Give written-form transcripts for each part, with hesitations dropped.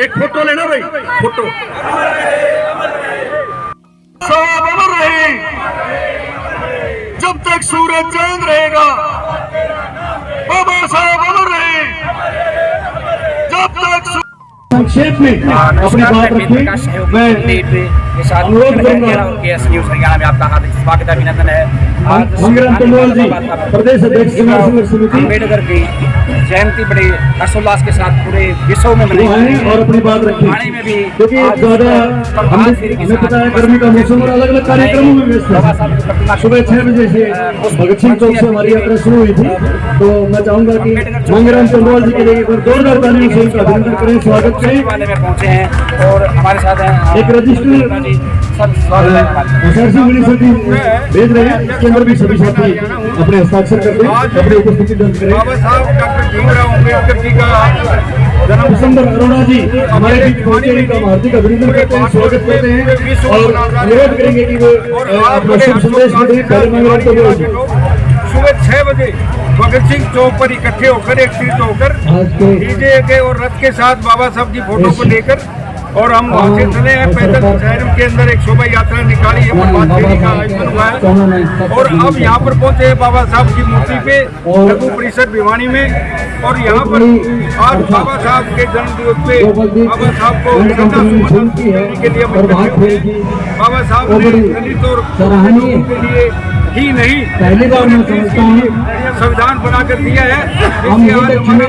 एक फोटो लेना भाई, फोटो। साहब अमर रहे जब तक सूरज चांद रहेगा, बाबा साहब अमर रहे जब तक। संक्षेप में अपनी बात रखी, मैं अनुरोध करूंगा। न्यूज़ हरियाणा में आपका हार्दिक स्वागत है, अभिनंदन है। मंगराम तंडवाल जी, प्रदेश अध्यक्ष समिति, अम्बेडकर की जयंती बड़े हर्षोल्लास के साथ पूरे विश्व में मनाई और अपनी बात रखी, क्योंकि ज्यादा हमें पता है गर्मी का मौसम और अलग अलग कार्यक्रमों में व्यस्त है। सुबह 6 बजे से भगत सिंह चौक से हमारी यात्रा शुरू हुई थी, तो मैं चाहूंगा कि मंगराम तंडवाल जी के लिए एक बार जोरदार तालियों से उनका अभिनंदन करें, स्वागत करें। पहुंचे हैं और हमारे साथ हैं एक रजिस्टर भेज रहे हैं, इसके अंदर भी सभी साथी अपने हस्ताक्षर कर दें, अपनी उपस्थिति दर्ज करें। बाबा साहब डॉक्टर भीमराव अम्बेडकर जी का जन्म दिसंबर अरोड़ा जी हमारे बीच पहुंचे, इनका हार्दिक अभिनंदन करते हैं, स्वागत करते हैं और अनुरोध करेंगे कि वो अपना शुभ संदेश दें। पहले मंगराम तंडवाल जी सुबह 6 बजे भगत सिंह चौक पर इकट्ठे होकर एकत्रित होकर डीजे के और रथ के साथ बाबा साहब की फोटो को लेकर और हम वहाँ से चले हैं पैदल शहर के अंदर। एक शोभा यात्रा निकाली है, प्रभात फेरी का आयोजन हुआ है और अब यहाँ पर पहुंचे हैं बाबा साहब की मूर्ति पे लघु परिषद भिवानी में। और यहाँ पर आज बाबा साहब के जन्म दिवस पे बाबा साहब को श्रद्धासुमन देने के लिए बाबा साहब ने दलित और के लिए ही नहीं पहली बार मैं समझता हूँ संविधान बनाकर दिया है। हम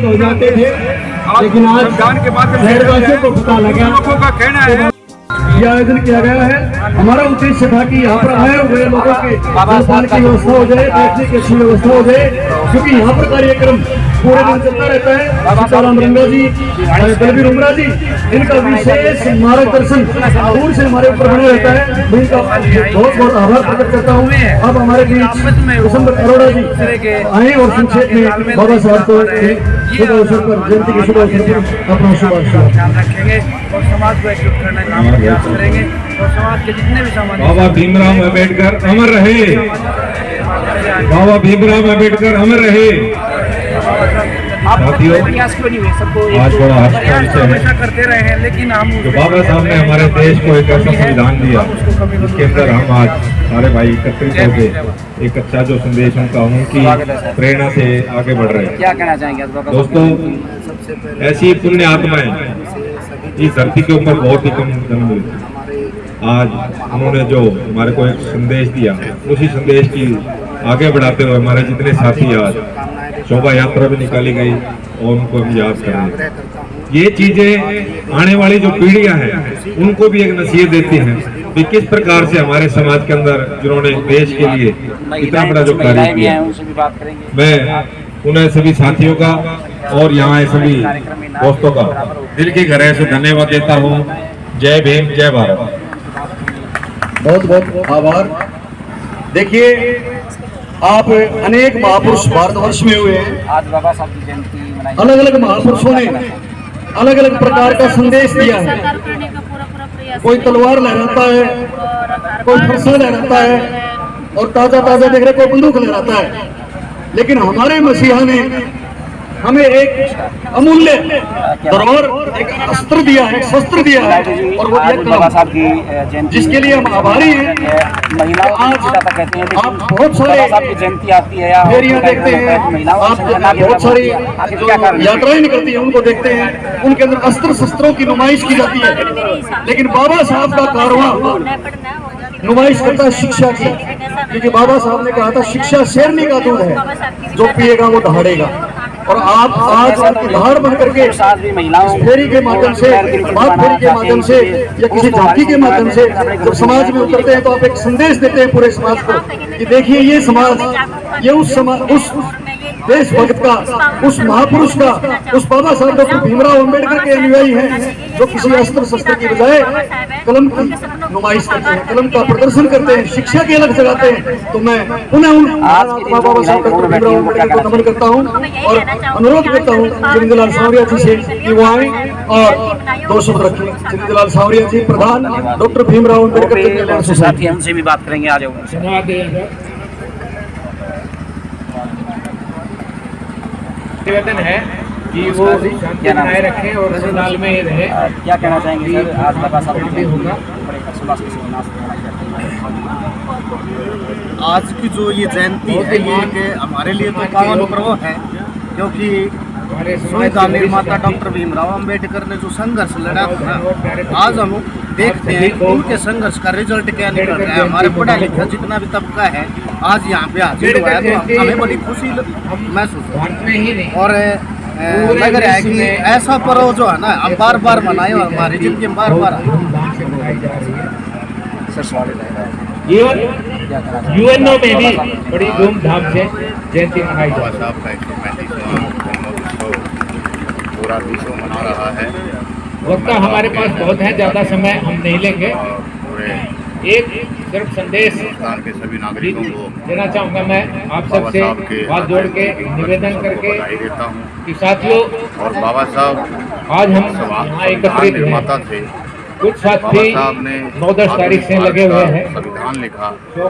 हो जाते थे, लेकिन आज संविधान के माध्यम शहरवासियों को पता लगा, लोगों का कहना है यह आयोजन किया गया है। हमारा उद्देश्य था कि यहाँ पर आए हुए लोगों के जलपान की व्यवस्था हो जाए, बैठने की अच्छी व्यवस्था हो जाए, क्योंकि यहाँ पर कार्यक्रम पूरे दिन चलता रहता है। सीताराम रंगा जी, बलबीर उमरा जी, इनका विशेष मार्गदर्शन दूर से हमारे ऊपर बना रहता है। मैं इनका बहुत बहुत आभार प्रकट करता हूँ। अब हमारे बीच दिसंबर अरोड़ा जी आए और संक्षेप में बाबा साहब को शुभ अवसर पर, जयंती के शुभ अवसर पर अपना शुभाशय ध्यान रखेंगे और समाज को एकजुट करने का प्रयास करेंगे और समाज के जितने भी समाज। बाबा भीमराव अम्बेडकर अमर रहे, बाबा भीमराव अम्बेडकर अमर रहे। प्रयास क्यों नहीं हुए? सबको आज बड़ा प्रयास तो हमेशा करते रहे हैं, लेकिन हम जो बाबा साहब ने हमारे देश को एक ऐसा संविधान दिया जिसके अंदर हम आज सारे भाई एकत्रित होकर एक अच्छा जो संदेश उनका, उनकी प्रेरणा से आगे बढ़ रहे हैं। क्या कहना चाहेंगे दोस्तों? ऐसी पुण्य आत्माएं इस धरती के ऊपर बहुत ही कम जन्म लेती। आज उन्होंने जो हमारे को एक संदेश दिया, उसी संदेश की आगे बढ़ाते हुए हमारे जितने साथी आज शोभा यात्रा भी निकाली गई और उनको हम याद कर रहे हैं। ये चीजें आने वाली जो पीढ़ियां हैं उनको भी एक नसीहत देती हैं कि किस प्रकार से हमारे समाज के अंदर जिन्होंने देश के लिए इतना बड़ा जो कार्य किया। मैं उन्हें सभी साथियों का और यहाँ सभी दोस्तों का दिल की गहराई से धन्यवाद देता हूँ। जय भीम, जय भारत। बहुत बहुत आभार। देखिए, आप अनेक महापुरुष भारतवर्ष में हुए हैं। आज बाबा साहब की जयंती मनाई, अलग अलग महापुरुषों ने अलग अलग प्रकार का संदेश दिया है। कोई तलवार लहराता है, कोई फरसा लहराता है और ताजा ताजा देख रहे कोई बंदूक लहराता है, लेकिन हमारे मसीहा ने हमें एक अमूल्य धरोहर, एक अस्त्र दिया है, एक शस्त्र दिया है, और वो बाबा साहब की जयंती जिसके लिए हम आभारी हैं। महिलाओं कहते हैं आप बहुत सारे साहब की जयंती आती है, फेरियां देखते हैं, आप बहुत सारी यात्राएं निकलती हैं, उनको देखते हैं, उनके अंदर अस्त्र शस्त्रों की नुमाइश की जाती है, लेकिन बाबा साहब का कारवां नुमाइश करता है शिक्षा की, क्योंकि बाबा साहब ने कहा था शिक्षा शेरनी का दूध है, जो पिएगा वो दहाड़ेगा। और आप आज उनकी धार बन करके फेरी के माध्यम से, बात फेरी के माध्यम से या किसी झांकी के माध्यम से जब समाज में उतरते हैं तो आप एक संदेश देते हैं पूरे समाज को कि देखिए ये समाज, ये उस समाज, उस देशभक्त का, उस महापुरुष का, उस बाबा साहब डॉक्टर भीमराव अम्बेडकर के अनुयायी हैं, जो किसी अस्त्र शस्त्र की बजाय कलम की नुमाइश करते हैं, कलम का प्रदर्शन करते हैं, शिक्षा के अलग जगाते हैं। तो मैं पुनः उन बाबा साहब डॉक्टर भीमराव अम्बेडकर को नमन करता हूँ और अनुरोध करता हूँ जिंदलाल सांवरिया जी से कि वो आए और 2 शब्द रखें। जिंदलाल सांवरिया जी, प्रधान डॉक्टर भीमराव अम्बेडकर सोसाइटी, हमसे भी बात करेंगे। आ जाओ। निवेदन है कि वो शांति बनाए रखें और सदाल में रहे। क्या कहना चाहेंगे सर, आज बाबा साहब भी होगा। आज की जो ये जयंती है ये कि हमारे लिए तो पावन पर्व है, क्योंकि संविधान निर्माता डॉक्टर भीमराव अंबेडकर ने जो संघर्ष लड़ा था ना, आज हम देखते हैं उनके संघर्ष का रिजल्ट क्या निकल रहा है। हमारे पढ़ा लिखा जितना भी तबका है आज यहाँ पे हाजिर हुआ है, तो हमें बड़ी खुशी महसूस हो और लग रहा है कि ऐसा पर्व जो है ना हम बार बार मनाए और हमारी जिंदगी में बार बार यूएनओ में भी बड़ी धूमधाम से जयंती मनाई बाबा साहब का 135वां पूरा विश्व मना रहा है। वक्त हमारे पास बहुत है, ज़्यादा समय हम नहीं लेंगे। एक सिर्फ संदेश हिंदुस्तान के सभी नागरिकों को देना चाहूँगा मैं आप सबसे हाथ जोड़ के निवेदन करके बधाई देता हूँ कि साथियों, और बाबा साहब आज हम यहाँ एकत्रित निर्माता हैं। थे। कुछ बाबा साथी साहब ने 9-10 तारीख से लगे हुए हैं संविधान लिखा को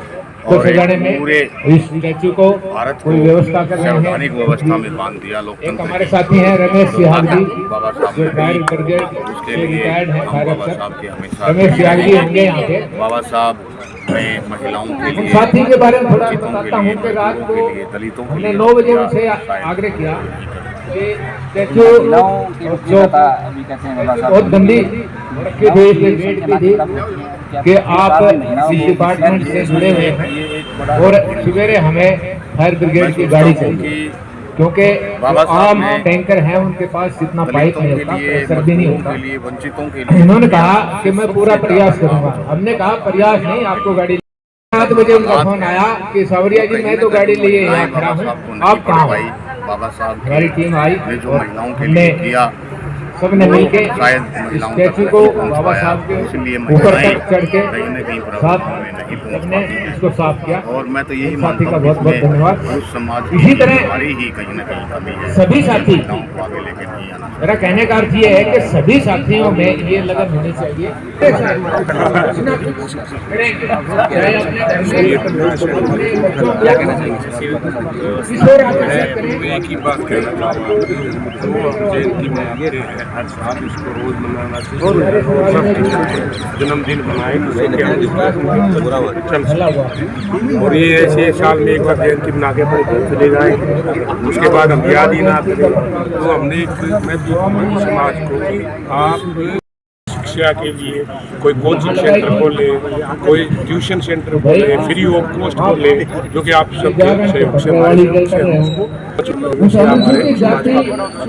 और सजाने में, पूरे इस स्टैचू को भारत को कोई व्यवस्था कर रहे संवैधानिक हैं। व्यवस्था में बांध दिया। एक लोकतंत्र हमारे साथी हैं रमेश सिहाग जी, बाबा साहब जो ने फायर ब्रिगेड उसके से लिए रिटायर्ड हैं, हम फायर बाबा अफसर। साहब के हमेशा रमेश सिहाग जी होंगे यहाँ पे। बाबा साहब ने महिलाओं के लिए, साथी के बारे में थोड़ा वंचितों बताता के लिए, हूँ कि रात मजदूरों को के लिए, दलितों के हमने लिए 9 बजे उनसे शायद आग्रह किया कि स्टैचू जो अभी कहते हैं बाबा बहुत गंदी रखी थी, इसलिए वेट की थी कि आप इस डिपार्टमेंट से जुड़े हुए हैं और सवेरे हमें फायर ब्रिगेड की गाड़ी चाहिए, क्योंकि आम टैंकर हैं उनके पास इतना पाइप नहीं होता, प्रेशर भी नहीं होता। वंचितों के लिए उन्होंने कहा कि मैं पूरा प्रयास करूंगा। हमने कहा प्रयास नहीं, आपको गाड़ी 7 बजे उनका फोन आया कि सावरिया जी मैं तो गाड़ी लिए यहाँ खड़ा हूँ, आप कहाँ हो? बाबा साहब हमारी टीम आई ने जो और महिलाओं के लिए किया, सबने मिलके शायद महिलाओं तक स्टैचू को नहीं पहुंच बाबा पाया, साहब के इसलिए ऊपर महिलाएं तक चढ़ के कहीं न कहीं साथ प्रभाव में नहीं पहुंच सबने पाती हैं। इसको साफ किया। और मैं तो यही साथी मानता का हूँ बहुत बहुत इसमें धन्यवाद। पुरुष समाज इसी की तरह हमारी ही कहीं न कहीं कमी है। सभी साथी, महिलाओं को आगे लेके नहीं आना चाहिए। मेरा कहने का अर्थ ये है कि सभी साथियों में ये लगन होनी चाहिए। एक ही बात कहना चाहूँगा, जयंती मनाते हैं हर साल, इसको रोज मनाना चाहिए। जन्मदिन बनाए और ये ऐसे साल में एक बार जयंती मना के चले जाए, उसके बाद हम याद ही ना करें। तो हमने मैं भी हमारी समाज को आप शिक्षा के लिए कोई कोचिंग सेंटर खोले, कोई ट्यूशन सेंटर खोले, फ्री ऑफ कॉस्ट खोले, जो कि आप सबके सहयोग से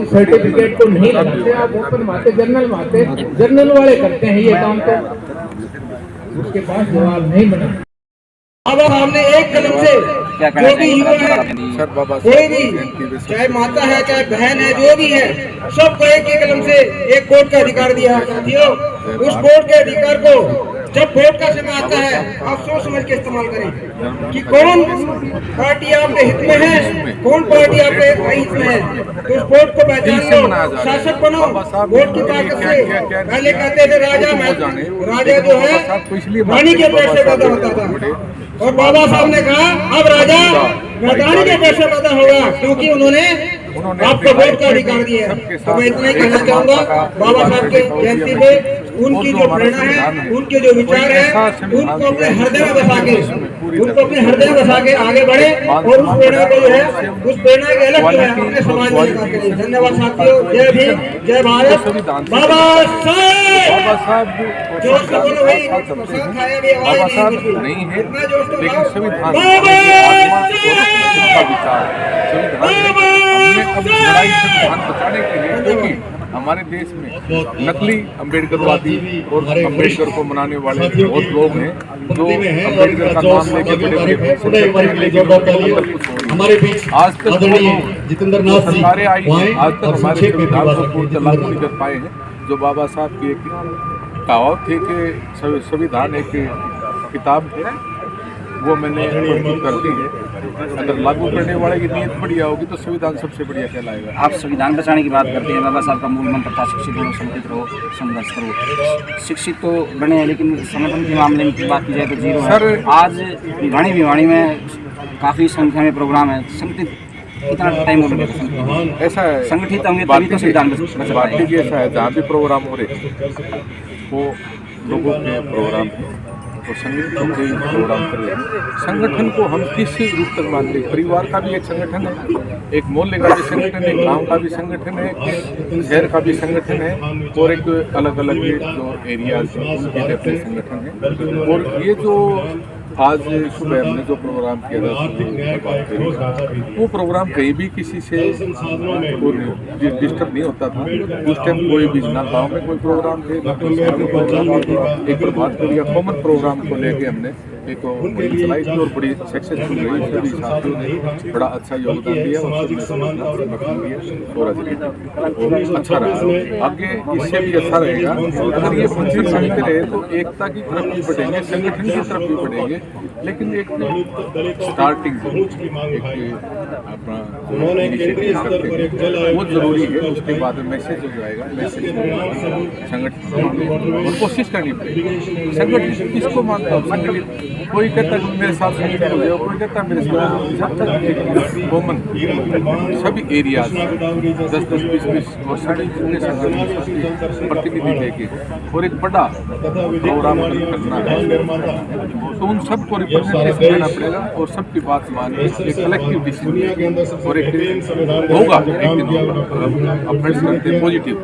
सर्टिफिकेट को नहीं लगाते, आप ओपन मारते, जर्नल वाले करते हैं ये काम, तो उसके पास जवाब नहीं बना। अब हमने एक कदम से जो भी युवा है, कोई भी चाहे माता है चाहे बहन है, जो भी है, सबको एक ही कदम से एक वोट का अधिकार दिया है। साथियों, उस वोट के अधिकार को जब वोट का समय आता है आप सोच समझ के इस्तेमाल करें कि कौन पार्टी आपके हित में है, कौन पार्टी आपके अहित में है। तो उस वोट को पहचान लो, शासक बनो वोट की ताकत से। पहले कहते थे राजा जो है वाणी के पैसे पैदा होता था, और बाबा साहब ने कहा अब राजा मैदानी के पैसे पैदा होगा, क्योंकि उन्होंने आपको वोट का अधिकार दिया है। तो मैं इतना ही कहना चाहूँगा, बाबा साहब के जयंती पे उनकी जो प्रेरणा है, उनके जो विचार है, उनको अपने हृदय में बसा के आगे बढ़े, और उस प्रेरणा को जो है, उस प्रेरणा के अलग जो है अपने समाज में लेकर के। धन्यवाद साथियों, जय भीम, जय भारत। बाबा साहब जोश से बोलो भाई, प्रसाद खाया भी आवाज नहीं है, इतना जोश तो लेकिन संविधान बचाने के लिए, क्योंकि हमारे देश में नकली अम्बेडकरवादी और अम्बेडकर को मनाने वाले बहुत लोग हैं, जो अम्बेडकर का नाम लेके हमारे बीच आज तक जितेंद्र नाथ जी सरकारें आई हैं, आज तक हमारे संविधान को पूर्ण लागू नहीं कर पाए हैं। जो बाबा साहब की एक कहावत थी कि संविधान एक किताब है, वो मैंने प्रस्तुत कर दी है। अगर लागू करने वाले की नीयत बढ़िया होगी तो संविधान सबसे बढ़िया कहलाएगा। आप संविधान बचाने की बात करते हैं, बाबा साहब का मूल मंत्र था शिक्षित रहो, संगठित रहो, संघर्ष करो। शिक्षित तो बने हैं, लेकिन संगठन के मामले में बात की जाए तो जीरो है। आज भिवानी में काफ़ी संख्या में प्रोग्राम है, संगठित कितना टाइम हो गया? ऐसा है, संगठित होंगे तभी तो संविधान बच बात पाएगा। की ऐसा है, जहाँ भी प्रोग्राम हो रहे वो लोगों के प्रोग्राम है, तो संगठन होकर ही प्रोग्राम कर रहे हैं। संगठन को हम किस रूप तक मानते हैं? परिवार का भी एक संगठन है, एक मोहल्ले का भी संगठन है, गांव का भी संगठन है, शहर का भी संगठन है, और एक अलग अलग जो एरियाज हैं उनके अपने संगठन है। और ये जो आज सुबह हमने जो प्रोग्राम किया था, वो प्रोग्राम कहीं भी किसी से डिस्टर्ब नहीं होता था। उस टाइम कोई भी ना गाँव में कोई प्रोग्राम थे, ना कोई शहर में प्रोग्राम थे। एक प्रभात फेरी कॉमन प्रोग्राम को लेके हमने एक मुहिम चलाई थी और बड़ी सक्सेसफुल रही। सभी साथियों ने बड़ा अच्छा योगदान दिया और सबने समर्थन दिया और अच्छा रहा। आगे इससे भी अच्छा रहेगा। अगर ये फंक्शन चलते रहे तो एकता की तरफ भी बढ़ेंगे, संगठन की तरफ भी बढ़ेंगे। लेकिन एक स्टार्टिंग एक अपना इनिशिएटिव करते हैं वो जरूरी है। उसके बाद मैसेज हो जाएगा, मैसेज संगठन और कोशिश करनी पड़ेगी। संगठन किसको मानता हूँ? संगठित कोई कहता है मेरे साथ संगठन हो जाए, कोई कहता है मेरे साथ, जब तक कॉमन सभी एरियाज 10-10, 20-20 और साढ़े जितने प्रतिनिधि लेके और एक बड़ा प्रोग्राम करना है, तो उन सबको रिप्रेजेंटेशन देना पड़ेगा और सबकी बात माननी, एक कलेक्टिव डिसीजन और एक होगा एक दिन अफेक्ट करते पॉजिटिव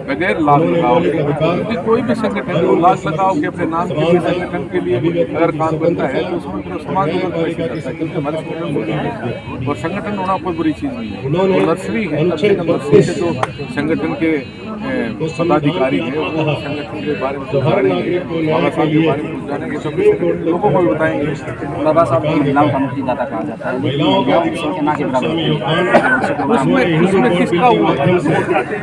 बगैर लाभ लगाओ। क्योंकि कोई भी संगठन हो, लाभ लगाओ कि अपने नाम के संगठन के लिए अगर काम करता है तो उसमें पूरा समाज में कोशिश करता है, क्योंकि हमारे संगठन और संगठन होना कोई बुरी चीज़ नहीं है। नर्सरी है, नर्सरी से जो संगठन के पदाधिकारी हैं वो संगठन के बारे में तो जानेंगे, बाबा साहब के बारे में जानेंगे, सब लोगों को भी बताएंगे। बाबा साहब को महिलाओं का मुक्तिदाता कहा जाता है, लेकिन महिलाओं की संख्या ना के बराबर उसमें किसका हुआ?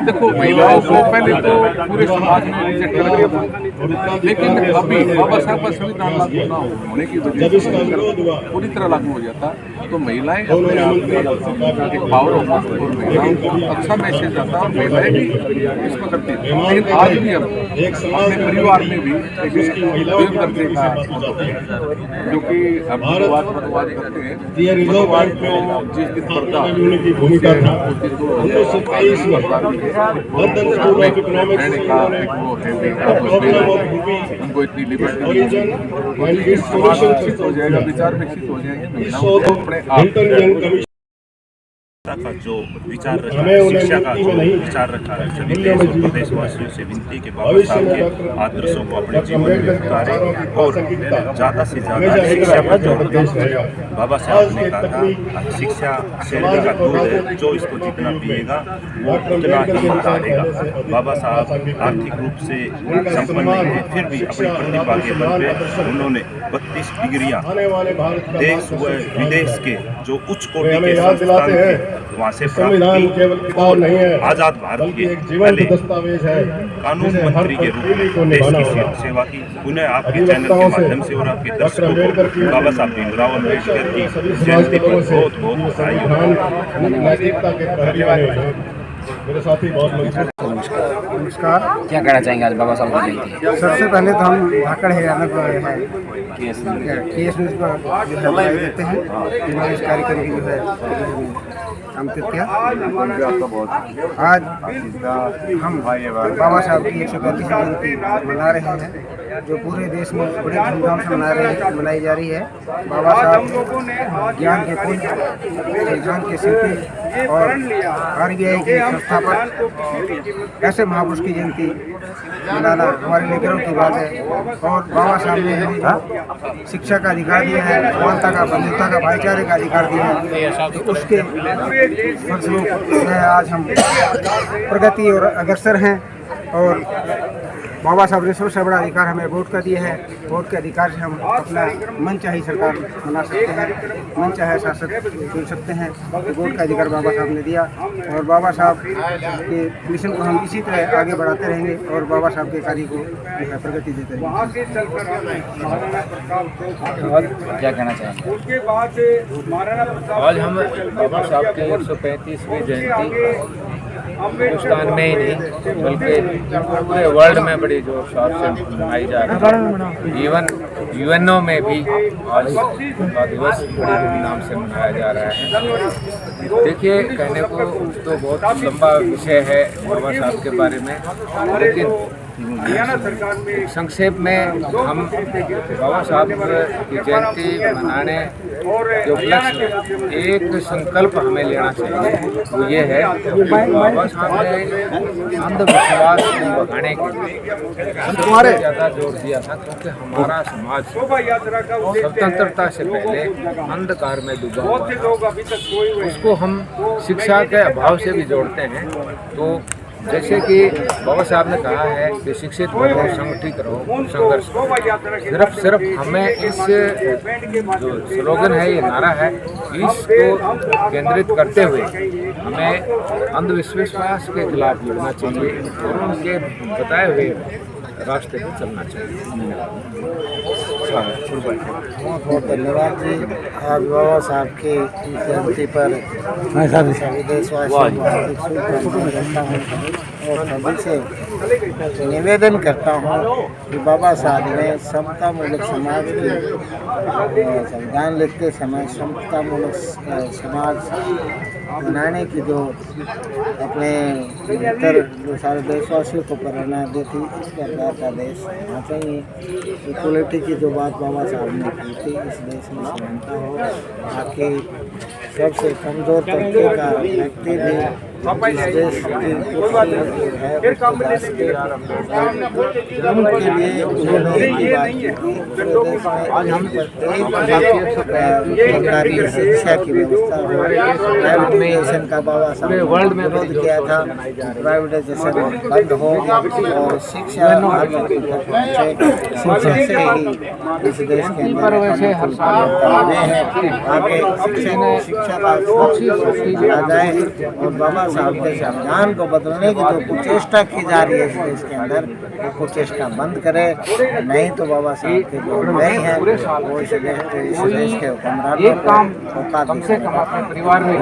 देखो, महिलाओं को पहले तो पूरे समाज में रिजेक्ट कर दिया था, लेकिन अभी बाबा साहब का संविधान लागू ना होने की वजह से पूरी तरह लागू हो जाता तो महिलाएं अपने आप में एक पावर होगा और महिलाओं को अच्छा मैसेज आता और महिलाएं भी इसको करती है। लेकिन आज भी हम अपने परिवार में भी एक करते का, क्योंकि हम अनुवाद करते हैं, अनुवाद को जिस दिन पर्दा उनको इतनी लिबर्टी हो जाएगा, विचार विकसित हो जाएंगे, महिलाओं को अपने आप का जो विचार रखा है, शिक्षा का जो विचार रखा है, सभी देश और प्रदेशवासियों से विनती के बाबा साहब के आदर्शों को अपने जीवन में उतारें और ज़्यादा से ज़्यादा शिक्षा पर जोर दें। बाबा साहब ने कहा था शिक्षा शरीर का दूध है, जो इसको जितना पिएगा वो उतना ही उतारेगा। बाबा साहब आर्थिक रूप से संपन्न नहीं थे, फिर भी अपनी प्रतिभा के बल पे उन्होंने 32 डिग्रियाँ देश व विदेश के जो उच्च कोटि के संस्थान थे वहाँ से प्राप्त की और आज़ाद भारत के पहले कानून मंत्री के रूप में देश की सेवा की। उन्हें आपके चैनल के माध्यम से और आपके दर्शकों को बाबा साहब भीमराव अम्बेडकर की जयंती पर बहुत बहुत बधाई। नमस्कार। क्या कहना चाहेंगे आज बाबा साहब की जयंती? सबसे पहले तो हम धाकड़ हरियाणा को केएस न्यूज़ पर जो है देते हैं, जिन्होंने इस कार्यक्रम की जो है आमंत्रित किया। आज हम बाबा साहब की 135वीं जयंती मना रहे हैं, जो पूरे देश में बड़े धूमधाम से मनाई जा रही है। बाबा साहब ज्ञान के पुंज, संविधान के शिल्पी और RBI के संस्थापक, ऐसे महापुरुष की जयंती मनाना हमारे लिए गर्व की बात है। और बाबा साहब ने हमें शिक्षा का अधिकार दिया है, समानता का, बंधुता का, भाईचारे का अधिकार दिया है, तो उसके फलस्वरूप आज हम प्रगति और अग्रसर हैं। और बाबा साहब ने सबसे बड़ा अधिकार हमें वोट का दिया है। वोट के अधिकार से हम अपना मन चाहे सरकार बना सकते हैं, मन चाहे शासक चुन सकते हैं। तो वोट का अधिकार बाबा साहब ने दिया और बाबा साहब के मिशन को हम इसी तरह आगे बढ़ाते रहेंगे और बाबा साहब के कार्य को जो है प्रगति देते रहेंगे। क्या कहना चाहेंगे? आज हम बाबा साहब के 135वीं जयंती हिंदुस्तान में ही नहीं बल्कि पूरे वर्ल्ड में बड़ी जोर शोर से मनाई जा रही है। इवन यूएनओ में भी आज का दिवस बड़ी धूमधाम से मनाया जा रहा है। देखिए, कहने को तो बहुत लंबा विषय है बाबा साहब के बारे में, लेकिन संक्षेप में हम बाबा साहब की जयंती मनाने के उपलक्ष्य में एक संकल्प हमें लेना चाहिए। वो ये है कि बाबा साहब ने अंधविश्वास को भगाने के लिए सबसे ज़्यादा जोर दिया था, क्योंकि हमारा समाज स्वतंत्रता से पहले अंधकार में डूबा हुआ था। उसको हम शिक्षा के अभाव से भी जोड़ते हैं। तो जैसे कि बाबा साहब ने कहा है कि शिक्षित बनो, संगठित रहो, संघर्ष। सिर्फ हमें इस जो स्लोगन है, ये नारा है, इसको केंद्रित करते हुए हमें अंधविश्वास के खिलाफ लड़ना चाहिए और उनके बताए हुए रास्ते पर चलना चाहिए। बहुत धन्यवाद जी। आज बाबा साहब की जयंती पर सभी देशवासियों को हार्दिक शुभकामनाएं देता हूँ और सभी से निवेदन करता हूँ कि बाबा साहब ने समतामूलक समाज की संविधान लिखते समय समतामूलक समाज बनाने की जो अपने भीतर जो सारे देशवासियों को प्रेरणा दी थी, इस प्रकार का देश होना चाहिए। इक्वलिटी की जो बात बाबा साहब ने की थी, इस देश में समानता हो, ताकि सबसे कमज़ोर तबके का व्यक्ति भी इस देश की के लिए उन्होंने एक ही बात की थी। पूरे देश में सरकारी शिक्षा की व्यवस्था हो, प्राइवेटाइजेशन का बाबा साहब ने वर्ल्ड में विरोध किया था, प्राइवेटाइजेशन बंद हो और शिक्षा हर व्यक्ति तक पहुँचे। शिक्षा से ही इस देश के अंदर हर साल आगे शिक्षा का आ जाए और बाबा साहब के संविधान को बदलने की जो कुचेष्टा की जा रही है इस देश के अंदर, वो कुचेष्टा बंद करे। नहीं तो बाबा साहब के जो नहीं है वो इस देश के हुक्मरान एक काम कम से कम अपने परिवार में